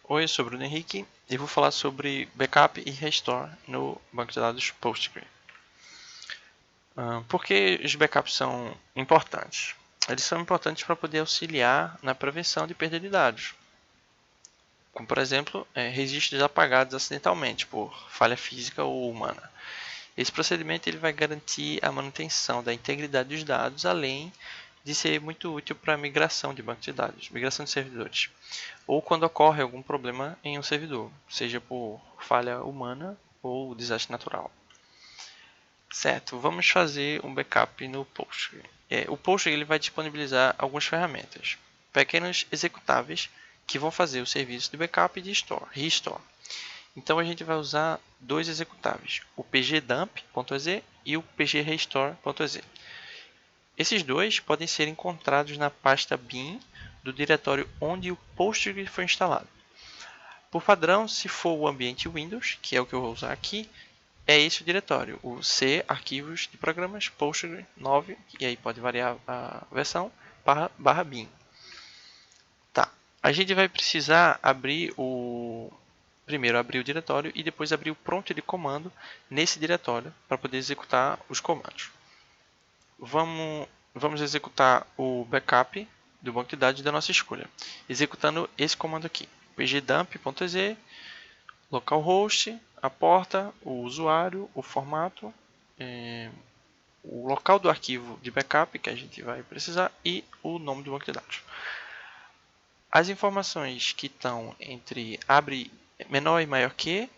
Oi, eu sou o Bruno Henrique e vou falar sobre backup e restore no banco de dados Postgre. Por que os backups são importantes? Eles são importantes para poder auxiliar na prevenção de perda de dados, como por exemplo, registros apagados acidentalmente por falha física ou humana. Esse procedimento ele vai garantir a manutenção da integridade dos dados, além de ser muito útil para a migração de banco de dados, migração de servidores, ou quando ocorre algum problema em um servidor, seja por falha humana ou desastre natural. Certo, vamos fazer um backup no Postgre. O Postgre ele vai disponibilizar algumas ferramentas, pequenos executáveis que vão fazer o serviço de backup e de restore. Então a gente vai usar dois executáveis, o pgdump.exe e o pgrestore.exe. Esses dois podem ser encontrados na pasta bin do diretório onde o Postgre foi instalado. Por padrão, se for o ambiente Windows, que é o que eu vou usar aqui, é esse o diretório, o C arquivos de programas Postgre 9, e aí pode variar a versão, /bin. Tá. A gente vai precisar primeiro abrir o diretório e depois abrir o prompt de comando nesse diretório para poder executar os comandos. Vamos executar o backup do banco de dados da nossa escolha, executando esse comando aqui, pgdump.exe, localhost, a porta, o usuário, o formato, o local do arquivo de backup que a gente vai precisar e o nome do banco de dados. As informações que estão entre abre menor e maior que,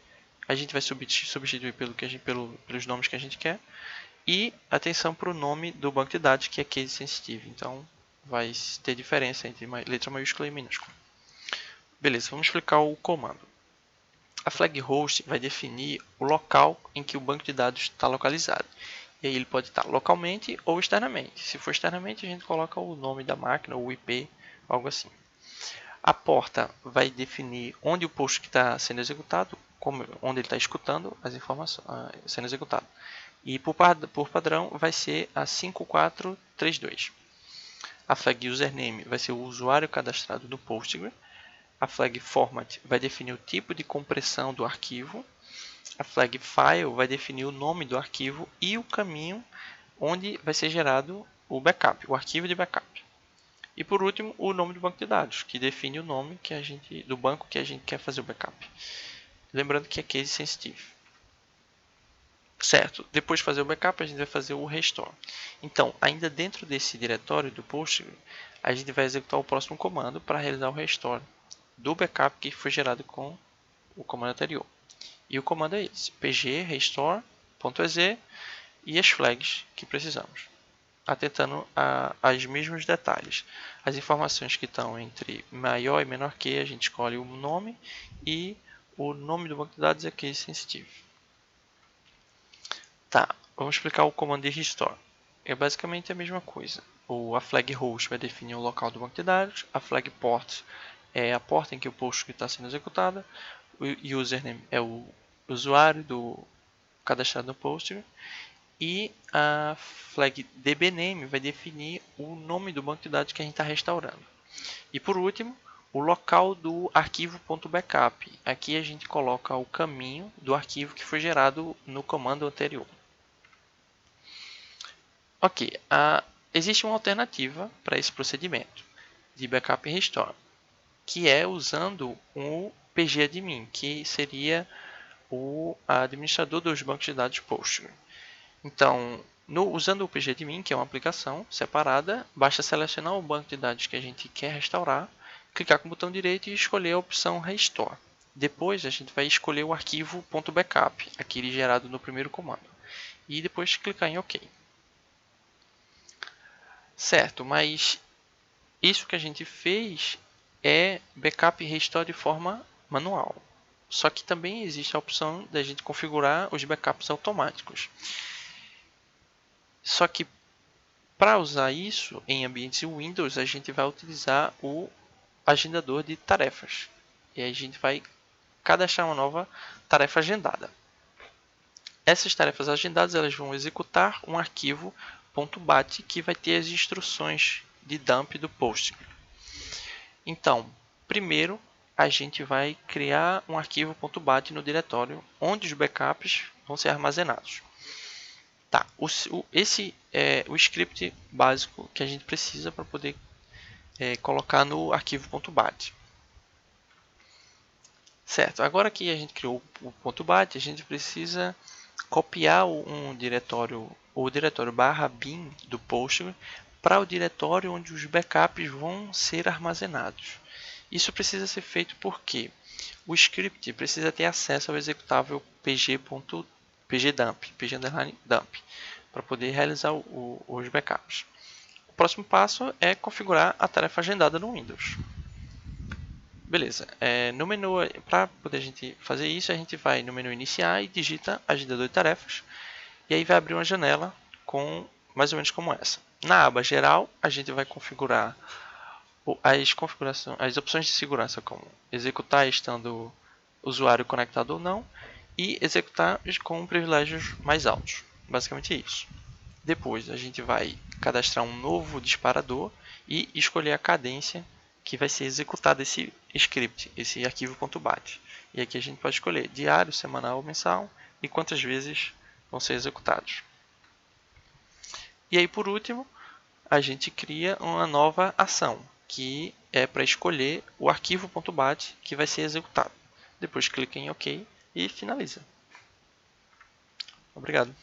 a gente vai substituir pelos nomes que a gente quer. E atenção para o nome do banco de dados, que é case sensitive. Então, vai ter diferença entre letra maiúscula e minúscula. Beleza, vamos explicar o comando. A flag host vai definir o local em que o banco de dados está localizado. E aí ele pode estar localmente ou externamente. Se for externamente, a gente coloca o nome da máquina ou o IP, algo assim. A porta vai definir onde o post que está sendo executado, onde ele está escutando as informações sendo executado. E por padrão vai ser a 5432. A flag username vai ser o usuário cadastrado no Postgre. A flag format vai definir o tipo de compressão do arquivo. A flag file vai definir o nome do arquivo e o caminho onde vai ser gerado o backup, o arquivo de backup. E por último, o nome do banco de dados, que define o nome do banco que a gente quer fazer o backup. Lembrando que é case sensitive. Certo, depois de fazer o backup, a gente vai fazer o restore. Então, ainda dentro desse diretório do Postgre, a gente vai executar o próximo comando para realizar o restore do backup que foi gerado com o comando anterior. E o comando é esse, pgrestore.exe e as flags que precisamos, atentando aos mesmos detalhes. As informações que estão entre maior e menor que, a gente escolhe o nome e o nome do banco de dados é case sensitive. Tá, vamos explicar o comando de restore. É basicamente a mesma coisa. A flag host vai definir o local do banco de dados, a flag port é a porta em que o post está sendo executado, o username é o usuário do cadastrado no Postgre e a flag dbname vai definir o nome do banco de dados que a gente está restaurando. E por último, o local do arquivo .backup. Aqui a gente coloca o caminho do arquivo que foi gerado no comando anterior. Ok, existe uma alternativa para esse procedimento de backup e restore, que é usando o pgadmin, que seria o administrador dos bancos de dados Postgre. Então, usando o pgadmin, que é uma aplicação separada, basta selecionar o banco de dados que a gente quer restaurar, clicar com o botão direito e escolher a opção Restore. Depois, a gente vai escolher o arquivo .backup, aquele gerado no primeiro comando, e depois clicar em OK. Certo, mas isso que a gente fez é backup e restore de forma manual. Só que também existe a opção da gente configurar os backups automáticos. Só que para usar isso em ambientes Windows, a gente vai utilizar o agendador de tarefas. E aí a gente vai cadastrar uma nova tarefa agendada. Essas tarefas agendadas elas vão executar um arquivo .bat que vai ter as instruções de dump do Postgre. Então, primeiro a gente vai criar um arquivo .bat no diretório onde os backups vão ser armazenados. Tá, esse é o script básico que a gente precisa para poder colocar no arquivo .bat. Certo, agora que a gente criou o .bat, a gente precisa copiar o diretório /bin do Postgre para o diretório onde os backups vão ser armazenados. Isso precisa ser feito porque o script precisa ter acesso ao executável pgdump, para poder realizar os backups. O próximo passo é configurar a tarefa agendada no Windows. Beleza, no menu, para poder a gente fazer isso, a gente vai no menu iniciar e digita agendador de tarefas. E aí vai abrir uma janela com mais ou menos como essa. Na aba geral, a gente vai configurar as opções de segurança, como executar estando o usuário conectado ou não, e executar com privilégios mais altos. Basicamente isso. Depois a gente vai cadastrar um novo disparador e escolher a cadência que vai ser executado esse script, esse arquivo .bat. E aqui a gente pode escolher diário, semanal ou mensal e quantas vezes vão ser executados. E aí, por último, a gente cria uma nova ação, que é para escolher o arquivo .bat que vai ser executado. Depois clica em OK e finaliza. Obrigado.